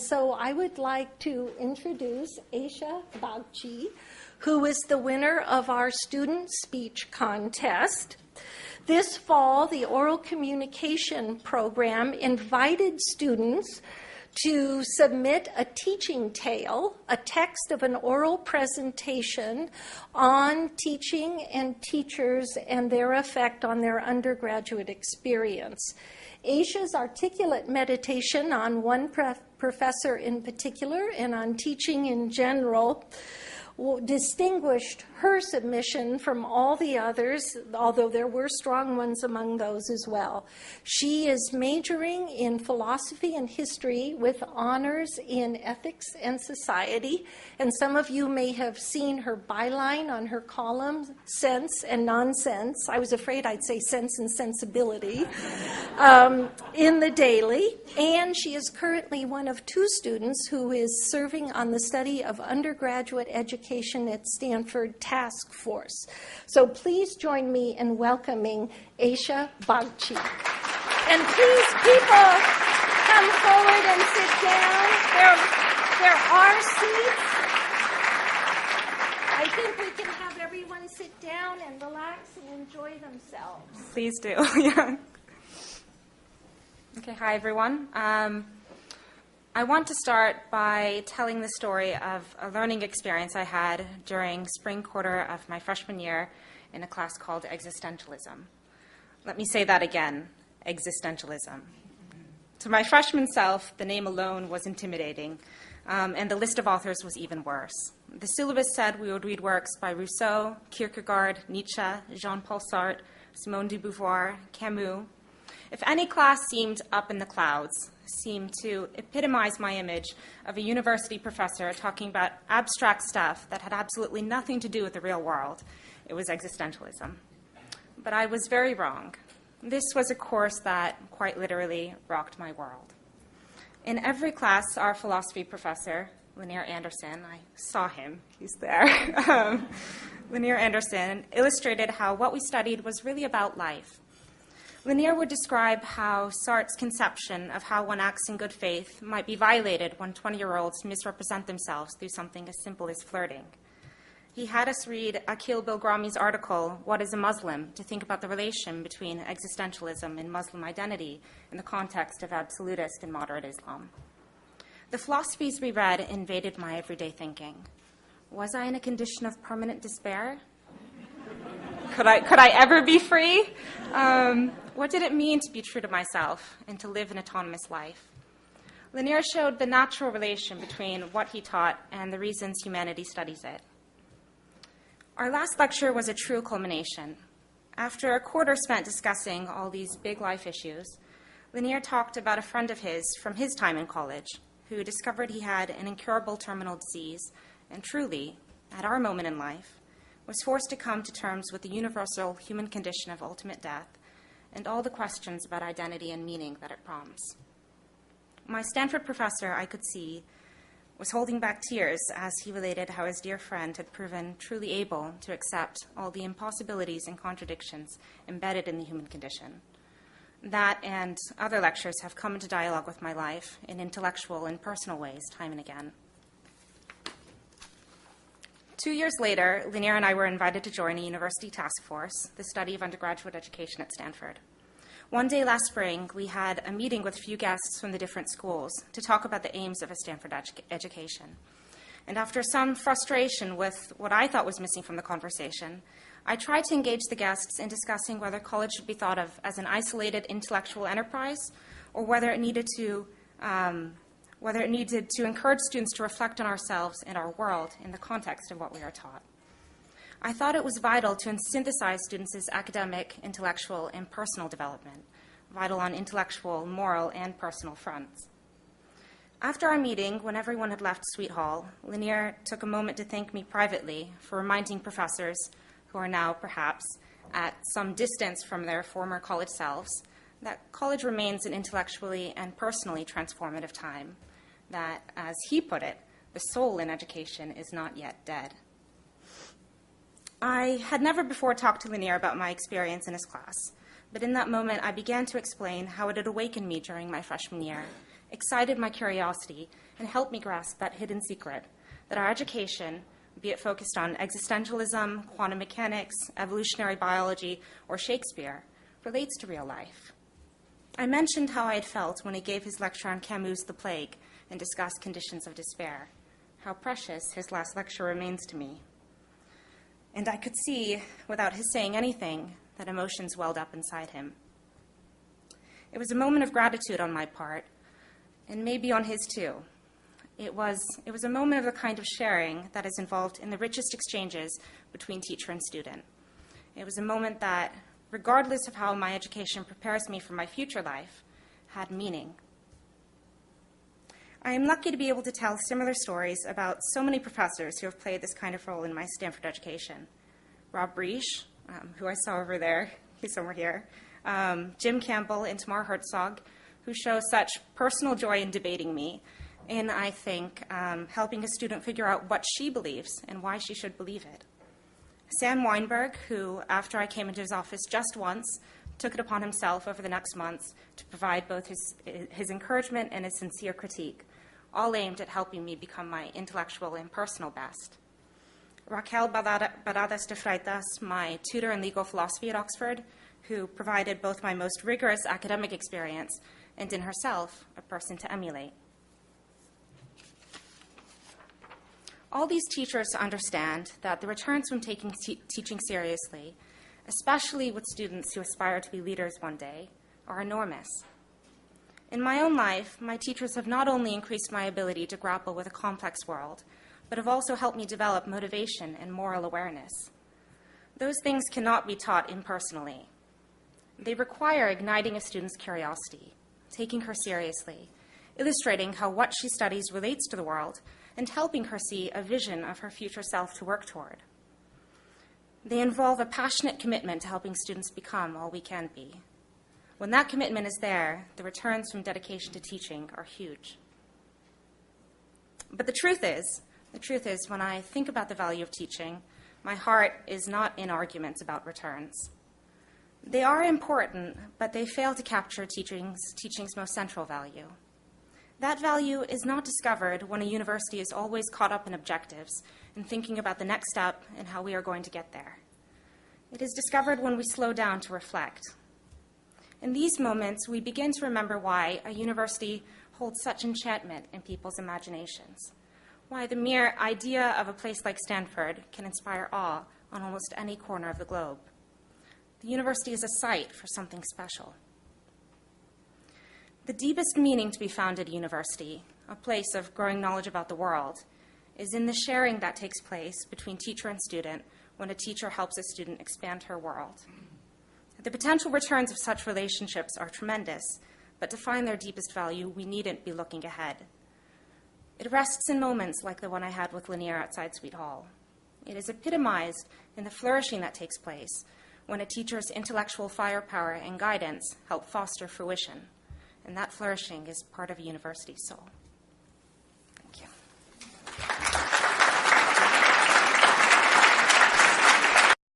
so I would like to introduce Aysha Bagchi, who is the winner of our student speech contest. This fall, the oral communication program invited students to submit a teaching tale, a text of an oral presentation on teaching and teachers and their effect on their undergraduate experience. Aysha's articulate meditation on one professor in particular and on teaching in general distinguished her submission from all the others, although there were strong ones among those as well. She is majoring in philosophy and history with honors in ethics and society, and some of you may have seen her byline on her column, Sense and Nonsense. I was afraid I'd say Sense and Sensibility in the Daily, and she is currently one of 2 students who is serving on the study of undergraduate education at Stanford Task Force. So please join me in welcoming Aysha Bagchi. And please, people, come forward and sit down. There are seats. I think we can have everyone sit down and relax and enjoy themselves. Please do. Yeah. Okay, hi everyone. I want to start by telling the story of a learning experience I had during spring quarter of my freshman year in a class called Existentialism. Let me say that again, Existentialism. To my freshman self, the name alone was intimidating, and the list of authors was even worse. The syllabus said we would read works by Rousseau, Kierkegaard, Nietzsche, Jean-Paul Sartre, Simone de Beauvoir, Camus. If any class seemed up in the clouds, seemed to epitomize my image of a university professor talking about abstract stuff that had absolutely nothing to do with the real world, it was existentialism. But I was very wrong. This was a course that quite literally rocked my world. In every class, our philosophy professor, Lanier Anderson, I saw him, he's there, Lanier Anderson illustrated how what we studied was really about life. Lanier would describe how Sartre's conception of how one acts in good faith might be violated when 20-year-olds misrepresent themselves through something as simple as flirting. He had us read Akhil Bilgrami's article, What is a Muslim?, to think about the relation between existentialism and Muslim identity in the context of absolutist and moderate Islam. The philosophies we read invaded my everyday thinking. Was I in a condition of permanent despair? Could I ever be free? What did it mean to be true to myself and to live an autonomous life? Lanier showed the natural relation between what he taught and the reasons humanity studies it. Our last lecture was a true culmination. After a quarter spent discussing all these big life issues, Lanier talked about a friend of his from his time in college who discovered he had an incurable terminal disease and truly, at our moment in life, was forced to come to terms with the universal human condition of ultimate death and all the questions about identity and meaning that it prompts. My Stanford professor, I could see, was holding back tears as he related how his dear friend had proven truly able to accept all the impossibilities and contradictions embedded in the human condition. That and other lectures have come into dialogue with my life in intellectual and personal ways time and again. 2 years later, Lanier and I were invited to join a university task force, the study of undergraduate education at Stanford. One day last spring, we had a meeting with a few guests from the different schools to talk about the aims of a Stanford education. And after some frustration with what I thought was missing from the conversation, I tried to engage the guests in discussing whether college should be thought of as an isolated intellectual enterprise or whether it needed to encourage students to reflect on ourselves and our world in the context of what we are taught. I thought it was vital to synthesize students' academic, intellectual, and personal development, vital on intellectual, moral, and personal fronts. After our meeting, when everyone had left Sweet Hall, Lanier took a moment to thank me privately for reminding professors, who are now perhaps at some distance from their former college selves, that college remains an intellectually and personally transformative time, that, as he put it, the soul in education is not yet dead. I had never before talked to Lanier about my experience in his class, but in that moment I began to explain how it had awakened me during my freshman year excited my curiosity and helped me grasp that hidden secret, that our education, be it focused on existentialism, quantum mechanics, evolutionary biology, or Shakespeare, relates to real life. I mentioned how I had felt when he gave his lecture on Camus' The Plague and discussed conditions of despair, how precious his last lecture remains to me. And I could see, without his saying anything, that emotions welled up inside him. It was a moment of gratitude on my part, and maybe on his too. It was a moment of the kind of sharing that is involved in the richest exchanges between teacher and student. It was a moment that, regardless of how my education prepares me for my future life, had meaning. I am lucky to be able to tell similar stories about so many professors who have played this kind of role in my Stanford education. Rob Breach, who I saw over there, he's somewhere here, Jim Campbell and Tamar Herzog, who show such personal joy in debating me, and I think helping a student figure out what she believes and why she should believe it. Sam Weinberg, who, after I came into his office just once, took it upon himself over the next months to provide both his encouragement and his sincere critique, all aimed at helping me become my intellectual and personal best. Raquel Baradas de Freitas, my tutor in legal philosophy at Oxford, who provided both my most rigorous academic experience and in herself a person to emulate. All these teachers understand that the returns from taking teaching seriously, especially with students who aspire to be leaders one day, are enormous. In my own life, my teachers have not only increased my ability to grapple with a complex world, but have also helped me develop motivation and moral awareness. Those things cannot be taught impersonally. They require igniting a student's curiosity, taking her seriously, illustrating how what she studies relates to the world, and helping her see a vision of her future self to work toward. They involve a passionate commitment to helping students become all we can be. When that commitment is there, the returns from dedication to teaching are huge. But the truth is, when I think about the value of teaching, my heart is not in arguments about returns. They are important, but they fail to capture teaching's most central value. That value is not discovered when a university is always caught up in objectives and thinking about the next step and how we are going to get there. It is discovered when we slow down to reflect. In these moments, we begin to remember why a university holds such enchantment in people's imaginations, why the mere idea of a place like Stanford can inspire awe on almost any corner of the globe. The university is a site for something special. The deepest meaning to be found at a university, a place of growing knowledge about the world, is in the sharing that takes place between teacher and student when a teacher helps a student expand her world. The potential returns of such relationships are tremendous, but to find their deepest value, we needn't be looking ahead. It rests in moments like the one I had with Lanier outside Sweet Hall. It is epitomized in the flourishing that takes place when a teacher's intellectual firepower and guidance help foster fruition. And that flourishing is part of a university's soul.